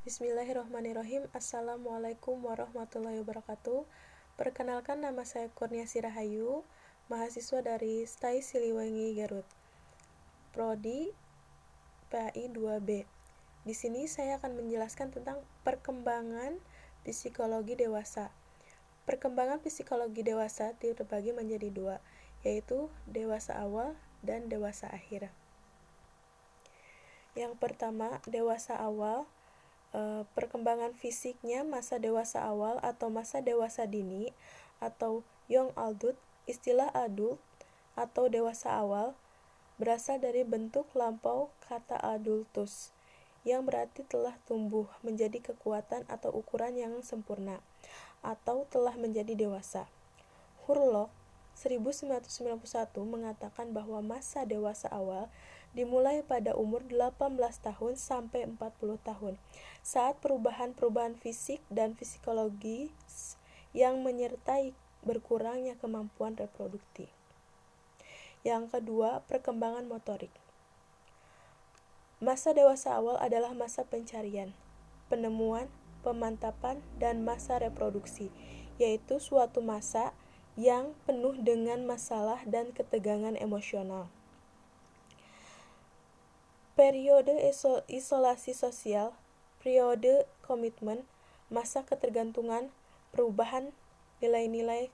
Bismillahirrahmanirrahim. Assalamualaikum warahmatullahi wabarakatuh. Perkenalkan, nama saya Kurniasi Rahayu, mahasiswa dari STAI Siliwangi, Garut, Prodi PAI 2B. Di sini saya akan menjelaskan tentang perkembangan psikologi dewasa. Perkembangan psikologi dewasa terbagi menjadi dua, yaitu dewasa awal dan dewasa akhir. Yang pertama, dewasa awal. Perkembangan fisiknya masa dewasa awal atau masa dewasa dini atau young adult. Istilah adult atau dewasa awal berasal dari bentuk lampau kata adultus, yang berarti telah tumbuh menjadi kekuatan atau ukuran yang sempurna, atau telah menjadi dewasa. Hurlock 1991 mengatakan bahwa masa dewasa awal dimulai pada umur 18 tahun sampai 40 tahun, saat perubahan-perubahan fisik dan psikologis yang menyertai berkurangnya kemampuan reproduksi. Yang kedua, perkembangan motorik. Masa dewasa awal adalah masa pencarian, penemuan, pemantapan, dan masa reproduksi, yaitu suatu masa yang penuh dengan masalah dan ketegangan emosional. Periode isolasi sosial, periode komitmen, masa ketergantungan, perubahan nilai-nilai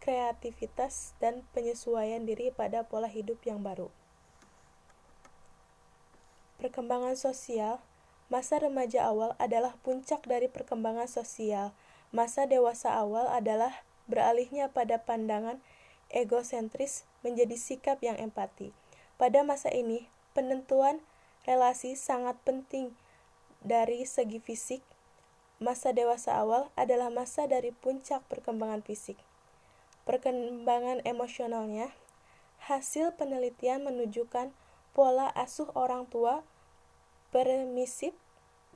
kreativitas, dan penyesuaian diri pada pola hidup yang baru. Perkembangan sosial, masa remaja awal adalah puncak dari perkembangan sosial. Masa dewasa awal adalah beralihnya pada pandangan egosentris menjadi sikap yang empati. Pada masa ini, penentuan relasi sangat penting dari segi fisik. Masa dewasa awal adalah masa dari puncak perkembangan fisik. Perkembangan emosionalnya, hasil penelitian menunjukkan pola asuh orang tua permisif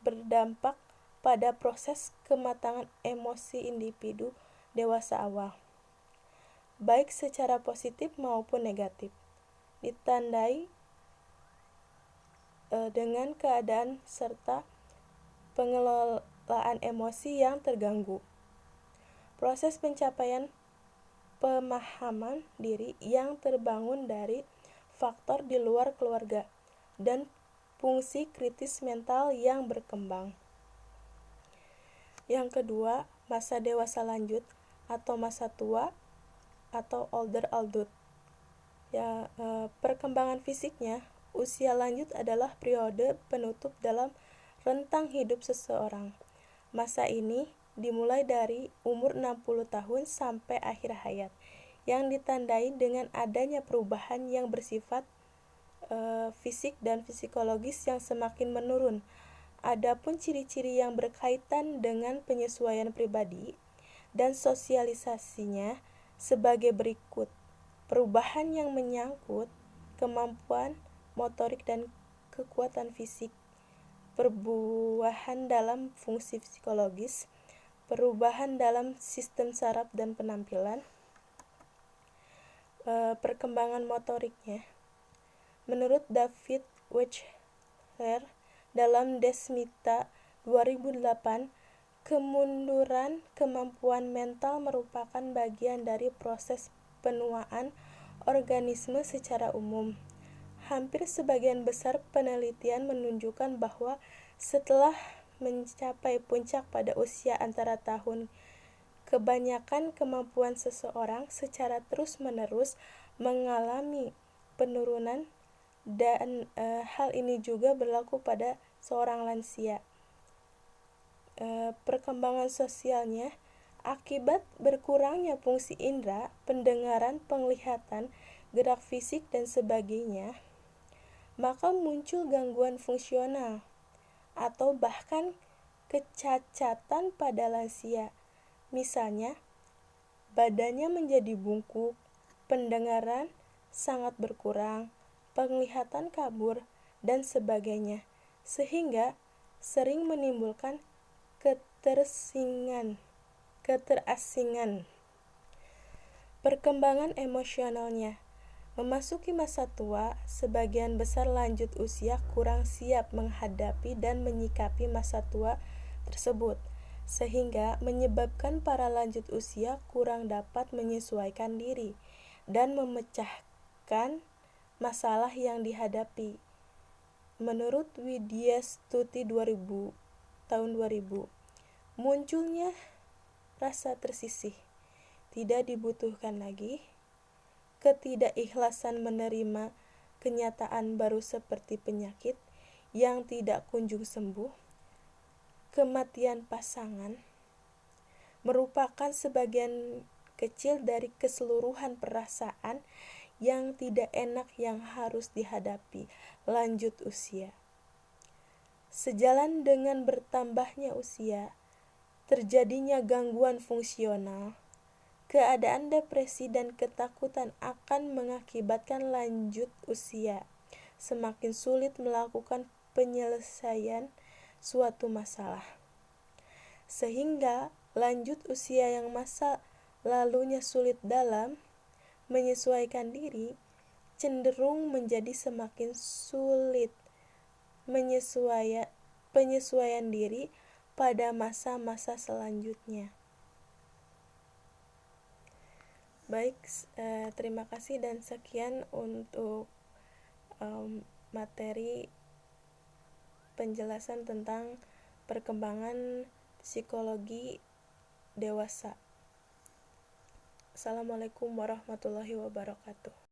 berdampak pada proses kematangan emosi individu dewasa awal, baik secara positif maupun negatif, ditandai dengan keadaan serta pengelolaan emosi yang terganggu. Proses pencapaian pemahaman diri yang terbangun dari faktor di luar keluarga dan fungsi kritis mental yang berkembang. Yang kedua, masa dewasa lanjut atau masa tua atau older adult. Perkembangan fisiknya, usia lanjut adalah periode penutup dalam rentang hidup seseorang. Masa ini dimulai dari umur 60 tahun sampai akhir hayat, yang ditandai dengan adanya perubahan yang bersifat fisik dan psikologis yang semakin menurun. Adapun ciri-ciri yang berkaitan dengan penyesuaian pribadi dan sosialisasinya sebagai berikut. Perubahan yang menyangkut kemampuan motorik dan kekuatan fisik, perubahan dalam fungsi psikologis, perubahan dalam sistem saraf dan penampilan. Perkembangan motoriknya, menurut David Wechsler dalam Desmita 2008, kemunduran kemampuan mental merupakan bagian dari proses penuaan organisme secara umum. Hampir sebagian besar penelitian menunjukkan bahwa setelah mencapai puncak pada usia antara tahun, kebanyakan kemampuan seseorang secara terus-menerus mengalami penurunan, dan hal ini juga berlaku pada seorang lansia. Perkembangan sosialnya, akibat berkurangnya fungsi indera, pendengaran, penglihatan, gerak fisik, dan sebagainya, maka muncul gangguan fungsional atau bahkan kecacatan pada lansia. Misalnya, badannya menjadi bungkuk, pendengaran sangat berkurang, penglihatan kabur, dan sebagainya, sehingga sering menimbulkan keterasingan. Perkembangan emosionalnya, Memasuki masa tua, sebagian besar lanjut usia kurang siap menghadapi dan menyikapi masa tua tersebut, sehingga menyebabkan para lanjut usia kurang dapat menyesuaikan diri dan memecahkan masalah yang dihadapi. Menurut Widya Stuti tahun 2000, munculnya rasa tersisih, tidak dibutuhkan lagi, ketidakikhlasan menerima kenyataan baru seperti penyakit yang tidak kunjung sembuh, kematian pasangan, merupakan sebagian kecil dari keseluruhan perasaan yang tidak enak yang harus dihadapi lanjut usia. Sejalan dengan bertambahnya usia, terjadinya gangguan fungsional, keadaan depresi dan ketakutan akan mengakibatkan lanjut usia semakin sulit melakukan penyelesaian suatu masalah. Sehingga lanjut usia yang masa lalunya sulit dalam menyesuaikan diri, cenderung menjadi semakin sulit penyesuaian diri pada masa-masa selanjutnya. Baik, terima kasih dan sekian untuk materi penjelasan tentang perkembangan psikologi dewasa. Assalamualaikum warahmatullahi wabarakatuh.